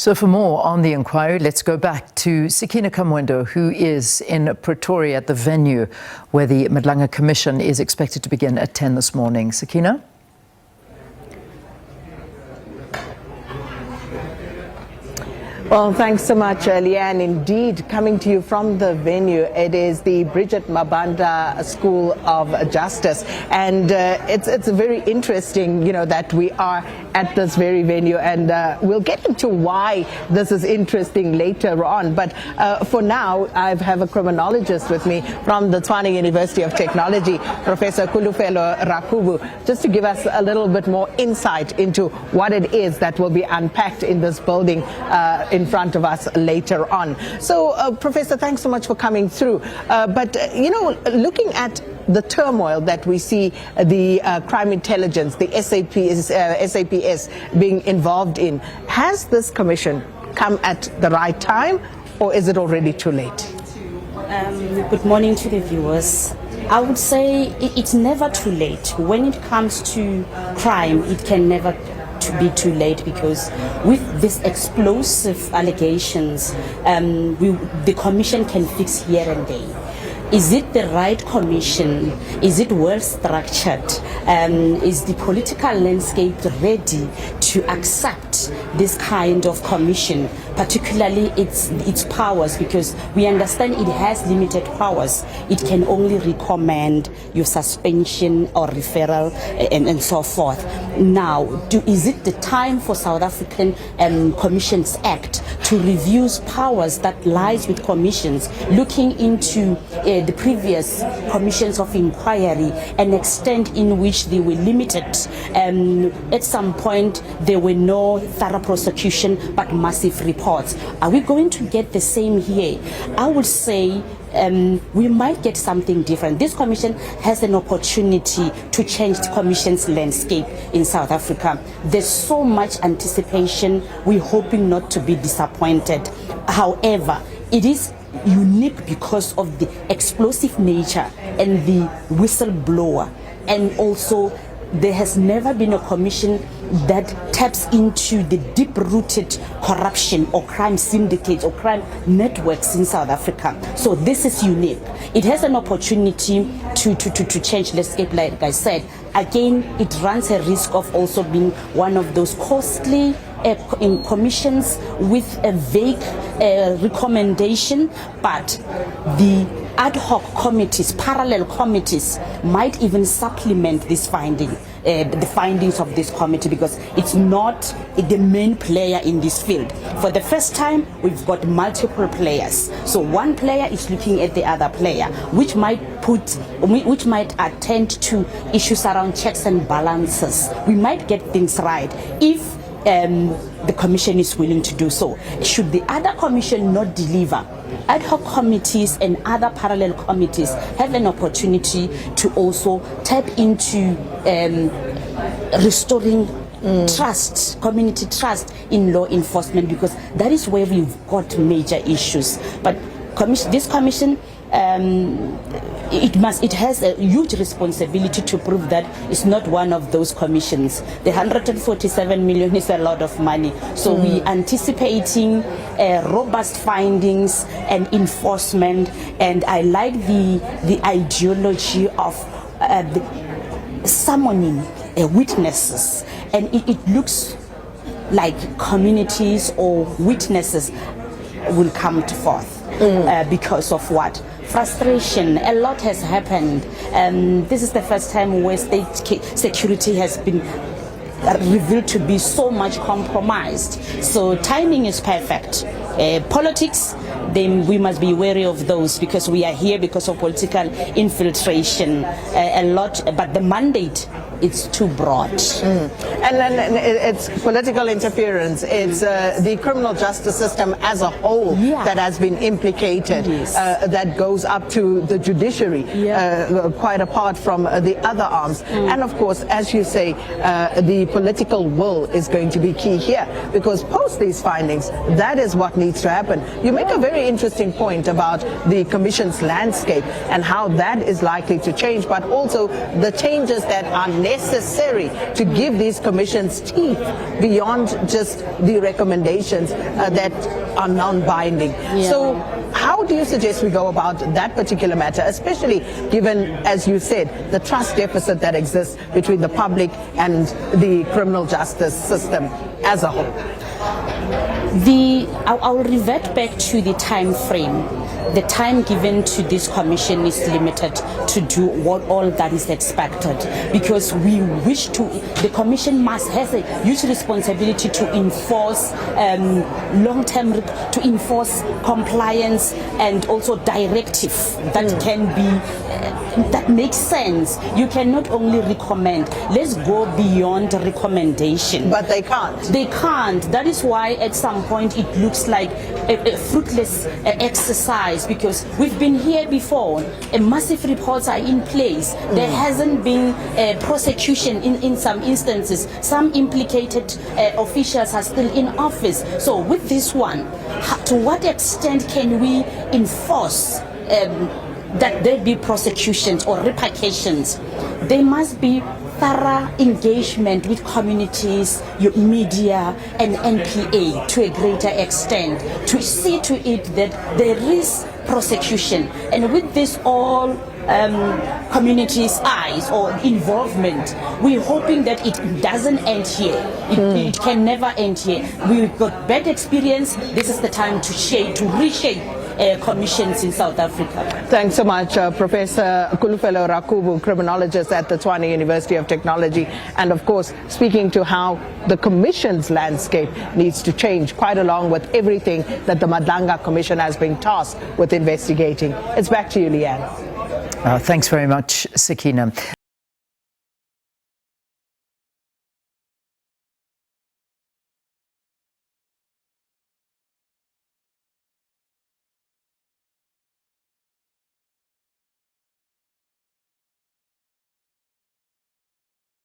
So for more on the inquiry, let's go back to Sakina Kamwendo, who is in Pretoria at the venue where the Madlanga Commission is expected to begin at 10 this morning. Sakina? Well, thanks so much, Leanne. Indeed, coming to you from the venue, it is the Bridget Mabanda School of Justice. And it's very interesting, that we are at this very venue. And we'll get into why this is interesting later on. But for now, I have a criminologist with me from the Tshwane University of Technology, Professor Kulufelo Rakubu, just to give us a little bit more insight into what it is that will be unpacked in this building in front of us later on. So, Professor, thanks so much for coming through. But looking at the turmoil that we see the crime intelligence, the SAPS being involved in, has this commission come at the right time, or is it already too late? Good morning to the viewers. I would say it's never too late. When it comes to crime, it can never be too late, because with these explosive allegations, the commission can fix here and there. Is it the right commission? Is it well structured? Is the political landscape ready to accept this kind of commission, particularly its powers? Because we understand it has limited powers. It can only recommend your suspension or referral and so forth. Now, is it the time for South African Commissions Act to review powers that lies with commissions, looking into the previous commissions of inquiry, an extent in which they were limited? At some point, there were no thorough prosecution, but massive reports. Are we going to get the same here? I would say we might get something different. This commission has an opportunity to change the commission's landscape in South Africa. There's so much anticipation. We're hoping not to be disappointed. However, it is unique because of the explosive nature and the whistleblower, and also there has never been a commission that taps into the deep-rooted corruption or crime syndicates or crime networks in South Africa. So this is unique. It has an opportunity to change landscape, like I said. Again, it runs a risk of also being one of those costly in commissions with a vague recommendation, but the ad hoc committees, parallel committees, might even supplement this finding, the findings of this committee, because it's not the main player in this field. For the first time, we've got multiple players. So one player is looking at the other player, which might attend to issues around checks and balances. We might get things right if the commission is willing to do so. Should the other commission not deliver, ad hoc committees and other parallel committees have an opportunity to also tap into restoring trust, community trust in law enforcement, because that is where we've got major issues. But this commission, it has a huge responsibility to prove that it's not one of those commissions. The 147 million is a lot of money. So we anticipating robust findings and enforcement. And I like the ideology of summoning witnesses. And it looks like communities or witnesses will come to forth. Because of what? Frustration. A lot has happened. This is the first time where state security has been revealed to be so much compromised. So timing is perfect. Politics, then we must be wary of those, because we are here because of political infiltration. A lot, but the mandate, it's too broad. And then it's political interference. It's the criminal justice system as a whole that has been implicated, that goes up to the judiciary, quite apart from the other arms. And of course, as you say, the political will is going to be key here, because post these findings, that is what needs to happen. You make a very interesting point about the commission's landscape and how that is likely to change, but also the changes that are necessary to give these commissions teeth beyond just the recommendations that are non-binding. Yeah. So how do you suggest we go about that particular matter, especially given, as you said, the trust deficit that exists between the public and the criminal justice system as a whole? I'll revert back to the time frame. The time given to this commission is limited to do all that is expected, because we wish to, the commission has a huge responsibility to enforce long-term, to enforce compliance and also directive that can be, that makes sense. You cannot only recommend, let's go beyond recommendation. But they can't. They can't. That is why at some point it looks like a fruitless exercise, because we've been here before. Massive reports are in place. There hasn't been prosecution in some instances. Some implicated officials are still in office. So with this one, to what extent can we enforce that there be prosecutions or repercussions? There must be thorough engagement with communities, your media and NPA to a greater extent, to see to it that there is prosecution. And with this all communities' eyes or involvement, we're hoping that it doesn't end here. It can never end here. We've got bad experience. This is the time to reshape commissions in South Africa. Thanks so much, Professor Kulufelo Rakubu, criminologist at the Tshwane University of Technology, and of course speaking to how the commission's landscape needs to change quite along with everything that the Madlanga Commission has been tasked with investigating. It's back to you, Leanne. Thanks very much, Sakina.